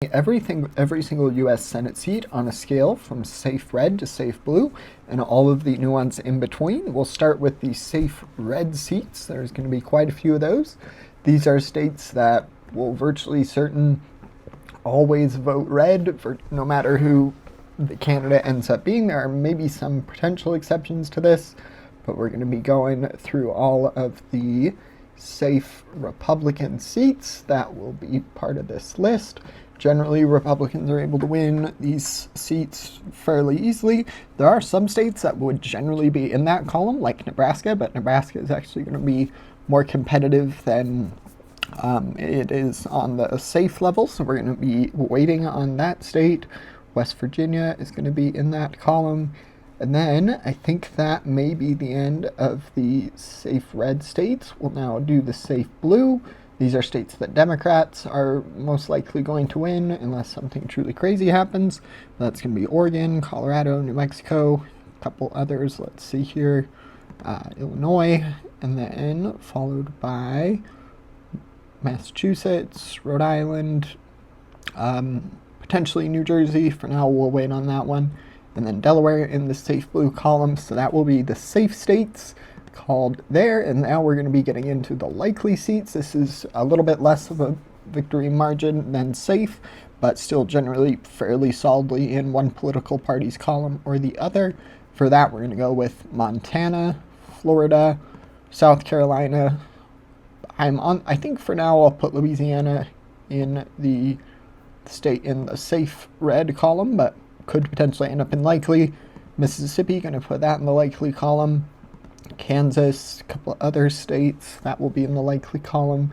every single U.S. Senate seat on a scale from safe red to safe blue, and all of the nuance in between. We'll start with the safe red seats. There's going to be quite a few of those. These are states that will virtually certain always vote red for no matter who the candidate ends up being. There are maybe some potential exceptions to this, but we're going to be going through all of the safe Republican seats that will be part of this list. Generally, Republicans are able to win these seats fairly easily. There are some states that would generally be in that column, like Nebraska, but Nebraska is actually going to be more competitive than it is on the safe level, so we're going to be waiting on that state. West Virginia is going to be in that column. And then I think that may be the end of the safe red states. We'll now do the safe blue. These are states that Democrats are most likely going to win unless something truly crazy happens. That's going to be Oregon, Colorado, New Mexico, a couple others. Let's see here. Illinois, and then followed by Massachusetts, Rhode Island, potentially New Jersey. For now, we'll wait on that one. And then Delaware in the safe blue column. So that will be the safe states called there. And now we're going to be getting into the likely seats. This is a little bit less of a victory margin than safe, but still generally fairly solidly in one political party's column or the other. For that, we're going to go with Montana, Florida, South Carolina. I think for now I'll put Louisiana in the state in the safe red column, but could potentially end up in likely. Mississippi, going to put that in the likely column. Kansas, a couple of other states, that will be in the likely column.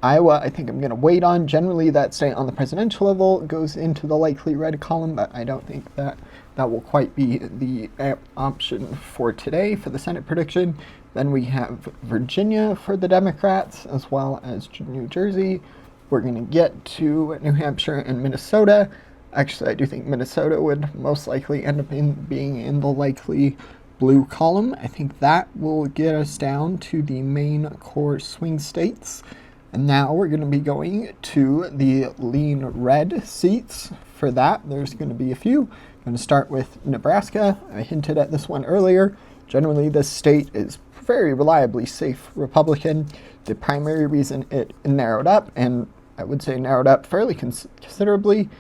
Iowa, I think I'm going to wait on. Generally, that state on the presidential level goes into the likely red column, but I don't think that will quite be the option for today for the Senate prediction. Then we have Virginia for the Democrats, as well as New Jersey. We're going to get to New Hampshire and Minnesota. Actually, I do think Minnesota would most likely end up being in the likely blue column. I think that will get us down to the main core swing states. And now we're going to be going to the lean red seats. For that, there's going to be a few. I'm going to start with Nebraska. I hinted at this one earlier. Generally, this state is very reliably safe Republican. The primary reason it narrowed up, and I would say narrowed up fairly considerably,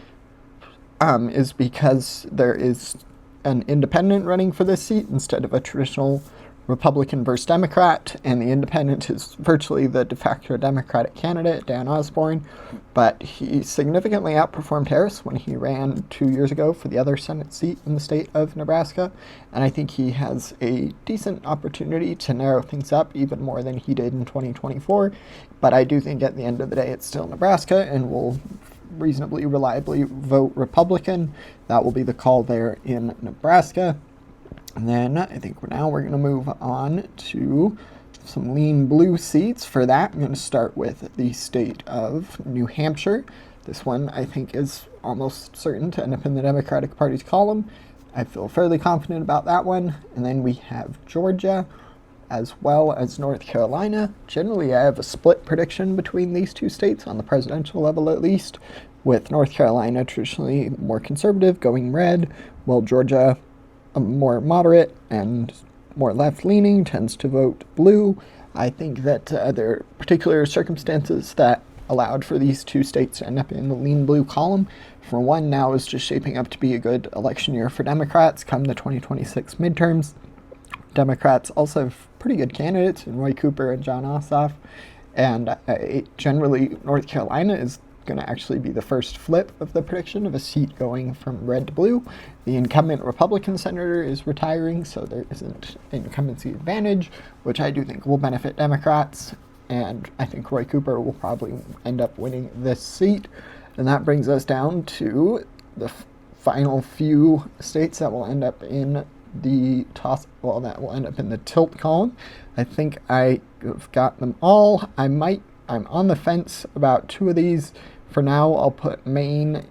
is because there is an independent running for this seat instead of a traditional Republican versus Democrat, and the independent is virtually the de facto Democratic candidate, Dan Osborne, but he significantly outperformed Harris when he ran 2 years ago for the other Senate seat in the state of Nebraska, and I think he has a decent opportunity to narrow things up even more than he did in 2024, but I do think at the end of the day it's still Nebraska and will reasonably reliably vote Republican. That will be the call there in Nebraska. And then I think we're going to move on to some lean blue seats. For that, I'm going to start with the state of New Hampshire. This one I think is almost certain to end up in the Democratic Party's column. I feel fairly confident about that one. And then we have Georgia, as well as North Carolina. Generally, I have a split prediction between these two states, on the presidential level at least, with North Carolina traditionally more conservative, going red, while Georgia, more moderate and more left-leaning, tends to vote blue. I think that there are particular circumstances that allowed for these two states to end up in the lean blue column. For one, now is just shaping up to be a good election year for Democrats come the 2026 midterms. Democrats also have pretty good candidates in Roy Cooper and Jon Ossoff, and generally North Carolina is going to actually be the first flip of the prediction of a seat going from red to blue. The incumbent Republican senator is retiring, so there isn't incumbency advantage, which I do think will benefit Democrats, and I think Roy Cooper will probably end up winning this seat. And that brings us down to the final few states that will end up in the that will end up in the tilt column. I think I have got them all. I'm on the fence about two of these. For now, I'll put Maine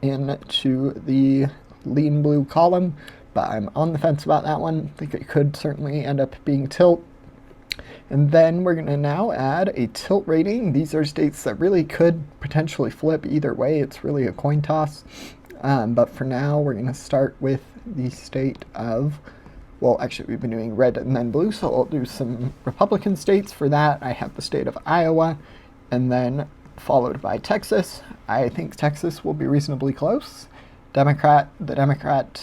into the lean blue column, but I'm on the fence about that one. I think it could certainly end up being tilt. And then we're going to now add a tilt rating. These are states that really could potentially flip either way. It's really a coin toss. But for now, we're going to start with the state of, well, actually, we've been doing red and then blue, so I'll do some Republican states. For that, I have the state of Iowa, and then followed by Texas. I think Texas will be reasonably close. The Democrat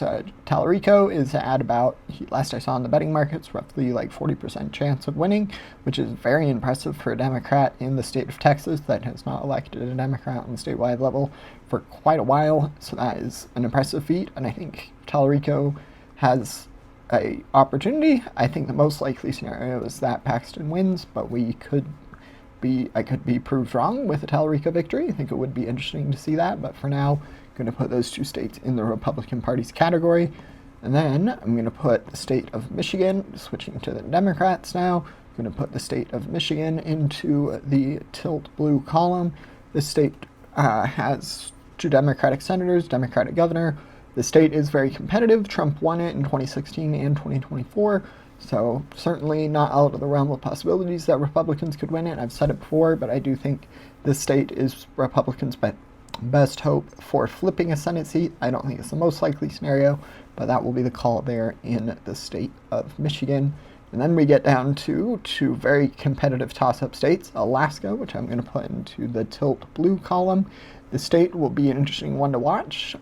Tallarico is at about, last I saw in the betting markets, roughly like 40% chance of winning, which is very impressive for a Democrat in the state of Texas that has not elected a Democrat on the statewide level for quite a while. So that is an impressive feat, and I think Tallarico has a opportunity. I think the most likely scenario is that Paxton wins, but I could be proved wrong with a Tallarico victory. I think it would be interesting to see that, but for now, I'm going to put those two states in the Republican Party's category. And then I'm going to put the state of Michigan, switching to the Democrats now. I'm going to put the state of Michigan into the tilt blue column. This state has 2 Democratic senators, Democratic governor. The state is very competitive. Trump won it in 2016 and 2024. So certainly not out of the realm of possibilities that Republicans could win it. I've said it before, but I do think this state is Republicans' best hope for flipping a Senate seat. I don't think it's the most likely scenario, but that will be the call there in the state of Michigan. And then we get down to 2 very competitive toss-up states, Alaska, which I'm going to put into the tilt blue column. The state will be an interesting one to watch.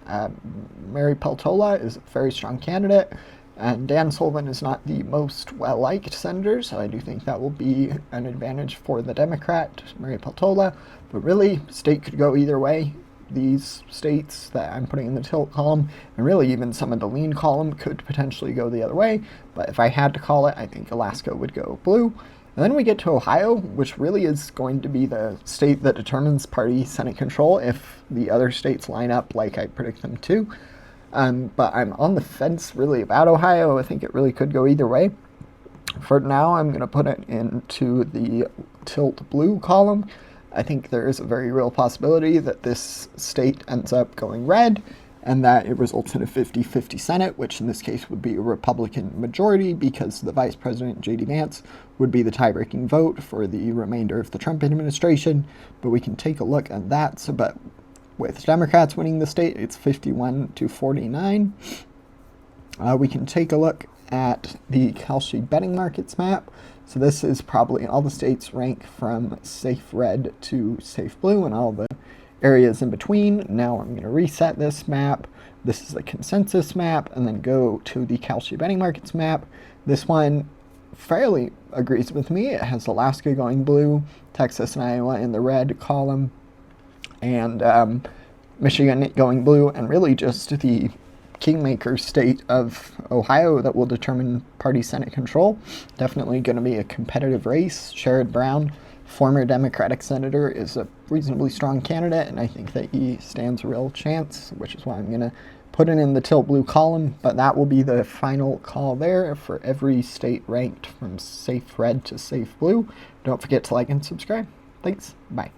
Mary Peltola is a very strong candidate, and Dan Sullivan is not the most well-liked senator, so I do think that will be an advantage for the Democrat, Mary Peltola. But really, state could go either way. These states that I'm putting in the tilt column, and really even some of the lean column, could potentially go the other way. But if I had to call it, I think Alaska would go blue. And then we get to Ohio, which really is going to be the state that determines party Senate control if the other states line up like I predict them to. But I'm on the fence really about Ohio. I think it really could go either way. For now, I'm going to put it into the tilt blue column. I think there is a very real possibility that this state ends up going red, and that it results in a 50-50 Senate, which in this case would be a Republican majority because the Vice President, J.D. Vance, would be the tie-breaking vote for the remainder of the Trump administration. But we can take a look at that. So, but with Democrats winning the state, it's 51-49. We can take a look at the Kalshi betting markets map. So this is probably all the states rank from safe red to safe blue and all the areas in between. Now I'm going to reset this map. This is the consensus map, and then go to the Kalshi betting markets map. This one fairly agrees with me. It has Alaska going blue, Texas and Iowa in the red column, and Michigan going blue, and really just the kingmaker state of Ohio that will determine party Senate control. Definitely going to be a competitive race. Sherrod Brown, former Democratic senator, is a reasonably strong candidate, and I think that he stands a real chance, which is why I'm going to put it in the tilt blue column. But that will be the final call there for every state ranked from safe red to safe blue. Don't forget to like and subscribe. Thanks. Bye.